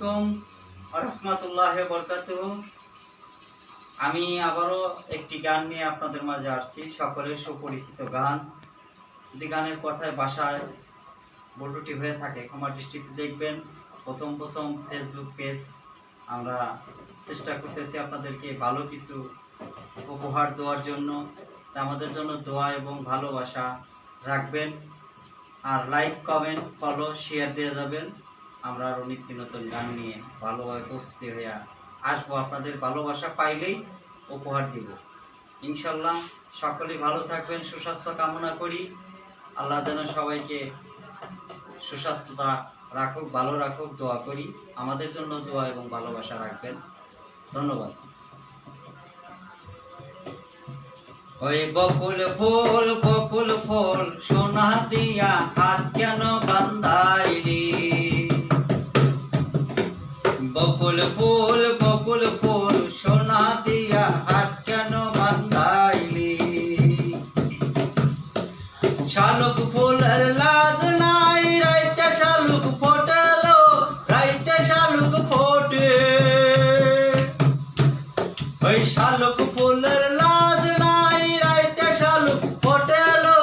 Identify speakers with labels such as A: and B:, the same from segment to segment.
A: আলাইকুম ওয়া রাহমাতুল্লাহি ওয়া বারাকাতুহু। আমি আবারও একটি গান নিয়ে আপনাদের মাঝে আসছি, সকলের সুপরিচিত গান। যদি গানের কথায় বাসায় বলটি হয়ে থাকে ক্ষমা দৃষ্টিতে দেখবেন। প্রথম ফেসবুক পেজ আমরা চেষ্টা করতেছি আপনাদেরকে ভালো কিছু উপহার দেওয়ার জন্য। তা আমাদের জন্য দোয়া এবং ভালোবাসা রাখবেন, আর লাইক, কমেন্ট, ফলো, শেয়ার দিয়ে যাবেন। আমরা আরও নিত্য নতুন গান নিয়ে ভালোভাবে প্রস্তুতি হয়ে আসবো। আপনাদের ভালোবাসা পাইলেই উপহার দিব ইনশাল্লাহ। সকলেই ভালো থাকবেন, সুস্বাস্থ্য কামনা করি। আল্লাহ যেন সবাইকে সুস্বাস্থ্যতা রাখুক, ভালো রাখুক, দোয়া করি। আমাদের জন্য দোয়া এবং ভালোবাসা রাখবেন। ধন্যবাদ। ওই বকুল ফুল সোনা দিয়া হাত কেন বান্ধাইলি? বকুল ফুল সোনা দিয়া হাত কেন বান্ধাইলি? শালুক ফুলের লাজ নাই, রাইতে শালুক ফোটালো, রাইতে শালুক ফোটে। ওই শালুক ফুলের লাজ নাই, রাইতে শালুক ফোটালো,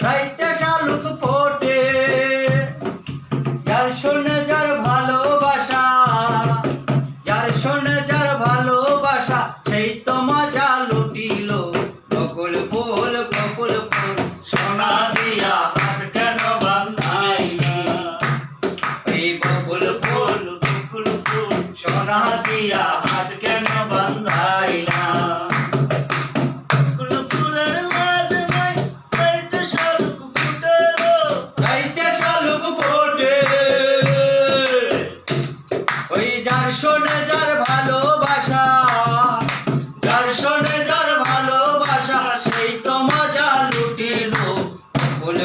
A: রাইতে শালুক ফোটে। যার শোনে যার ভালোবাসা, যার শোনে যার ভালোবাসা, সেই তো মজা লুটিল। বকুল ফুল সোনা দিয়া হাত কেন বান্ধাইলি? এই বকুল ফুল সোনা দিয়া হাত কেন বান্ধাইলা? বকুল ফুলের লাজ নাই, রাইতে শালুক ফুটেলো, রাইতে শালুক ফোটে। ওই যার শোনে যার ভালোবাসা, যার শোনে যার ভালোবাসা, সেই তো মজা লুটিল। বকুল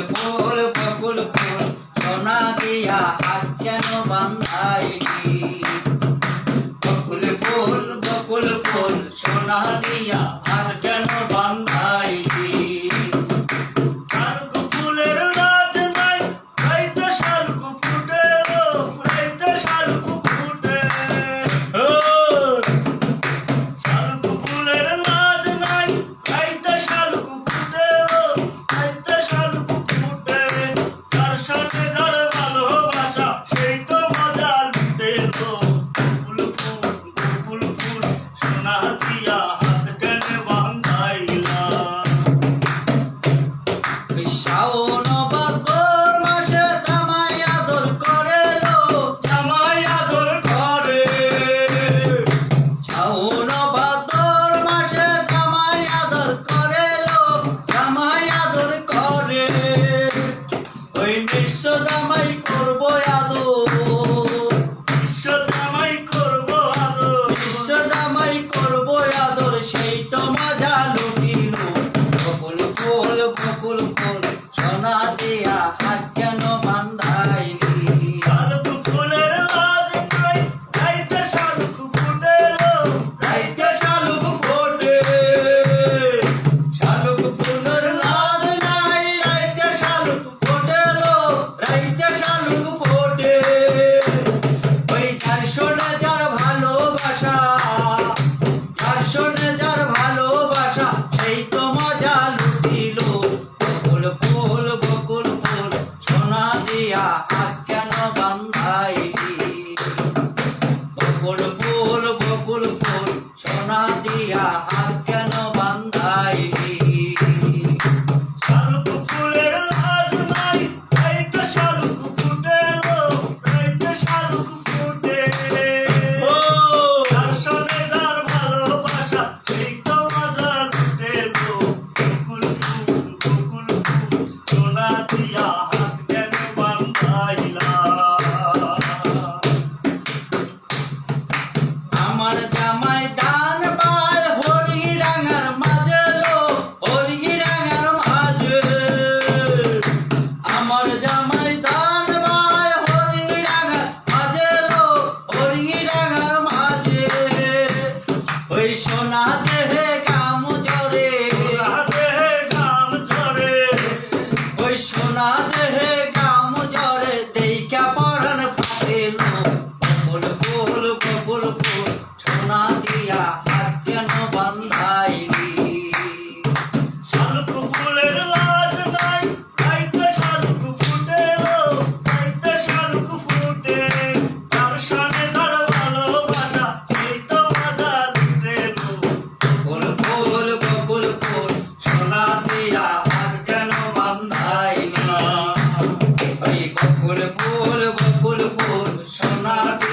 A: ফুল সোনা দিয়া হাত কেন বান্ধাইলি? বকুল ফুল সোনা দিয়া হাত কেন বান্ধাইলি? শালুক ফুলের লাজ নাই, রাইতে শালুক ফুটেলো, রাইতে শালুক ফুটে। শালুক ফুলের লাজ নাই, রাইতে শালুক ফুটেলো, রাইতে শালুক ফুটে। যার সাথে যার ভালোবাসা, সেই তো মজা লুটেলো। বকুল ফুল সোনা দিয়া হাত কেন বান্ধাইলা?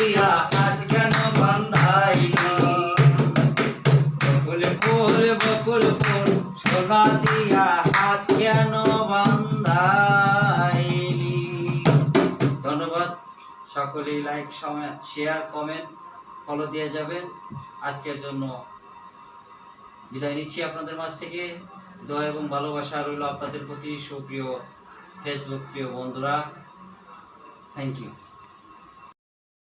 A: দিয়া হাত কেন বান্ধাইলি বকুল ফুল সোনা দিয়া হাত কেন বান্ধাইলি। ধন্যবাদ সকলেই, লাইক শেয়ার কমেন্ট ফলো দিয়ে যাবেন। আজকের জন্য বিদায় নিচ্ছি আপনাদের মাঝ থেকে। দোয়া এবং ভালোবাসা রইল আপনাদের প্রতি, সুপ্রিয় ফেসবুক প্রিয় বন্ধুরা। Thank you.